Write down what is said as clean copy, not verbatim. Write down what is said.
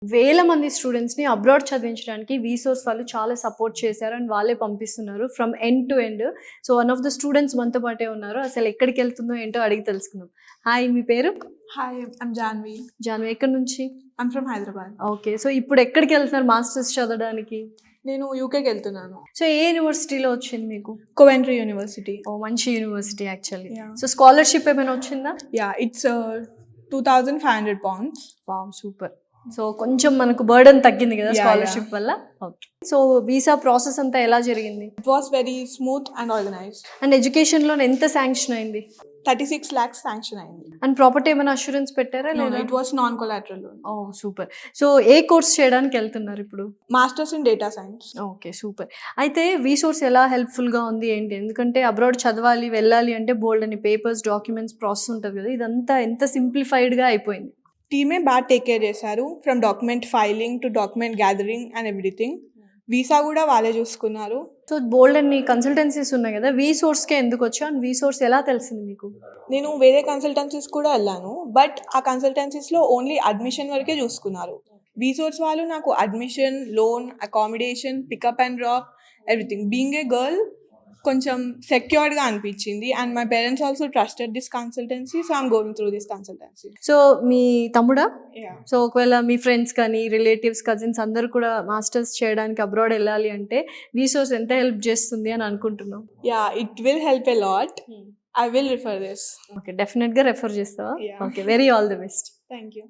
వేల మంది స్టూడెంట్స్‌ని అబ్రాడ్ చదివించడానికి వీసోర్స్ వాళ్ళు చాలా సపోర్ట్ చేశారు అండ్ వాళ్ళే పంపిస్తున్నారు from end to end. So, one of the students మనతో పాటే ఉన్నారు. అసలు ఎక్కడికెళ్తుందో ఏంటో అడిగి తెలుసుకుందాం. హాయ్, మీ పేరు? Hi, I'm Janvi. జాన్వి, ఎక్కడి నుంచి? I'm from Hyderabad. Okay. So, ఇప్పుడు ఎక్కడికెళ్తున్నారు మాస్టర్స్ చదవడానికి? నేను యూకేకి వెళ్తున్నాను. సో, ఏ యూనివర్సిటీలో వచ్చింది మీకు? Coventry University. ఓహ్! మంచి university actually. Yeah. So, scholarship ఏమైనా వచ్చిందా? Yeah, it's 2,500 pounds. Wow! Super. So, కొంచెం మనకు బర్డెన్ తగ్గింది కదా Yeah, స్కాలర్‌షిప్ వల్ల. ఓకే. సో, వీసా ప్రాసెస్ అంతా ఎలా జరిగింది? It was very smooth and organized. And education loan ఎంత శాంక్షన్ అయింది? 36 lakhs sanction అయింది. అండ్ ప్రాపర్టీ ఏమైనా అష్యూరెన్స్ పెట్టారా No, లేదా? it was non-collateral loan. Oh! Super. So, A course చేయడానికి వెళ్తున్నారు ఇప్పుడు? Masters in Data Science. Okay. Super. అయితే వీసోర్స్ ఎలా హెల్ప్‌ఫుల్‌గా ఉంది ఏంటి? ఎందుకంటే అబ్రాడ్ చదవాలి, వెళ్ళాలి అంటే బోల్డన్ని పేపర్స్, డాక్యుమెంట్స్ ప్రాసెస్ ఉంటది కదా! ఇదంతా ఎంత సింప్లిఫైడ్‌గా అయిపోయింది. టీమే బాగా టేక్ కేర్ చేశారు. From document filing to document gathering and everything. Visa కూడా వాళ్ళే చూసుకున్నారు. సో, బోల్డన్ని కన్సల్టెన్సీస్ ఉన్నాయి కదా! వీసోర్స్‌కే ఎందుకొచ్చావు? అండ్ వీసోర్స్ ఎలా తెలిసింది మీకు? నేను వేరే కన్సల్టెన్సీస్ కూడా వెళ్ళాను. బట్ ఆ కన్సల్టెన్సీస్లో ఓన్లీ అడ్మిషన్ వరకే చూసుకున్నారు. వీసోర్స్ వాళ్ళు నాకు admission, loan, accommodation, pickup and drop everything. Being a girl కొంచెం సెక్యూర్డ్గా అనిపించింది. And my parents also trusted this consultancy, so I'm going through this consultancy. So, మీ తమ్ముడా? Yeah. సో, ఒకవేళ మీ ఫ్రెండ్స్ కానీ, రిలేటివ్స్, కజిన్స్ అందరూ కూడా మాస్టర్స్ చేయడానికి అబ్రాడ్ వెళ్ళాలి అంటే వీసోర్స్ ఎంత హెల్ప్ చేస్తుంది అని అనుకుంటున్నావు? Yeah, it will help a lot. I will refer this. Okay. డెఫినెట్‌గా రెఫర్ చేస్తావా? Yeah. Okay. Very all the best. Thank you.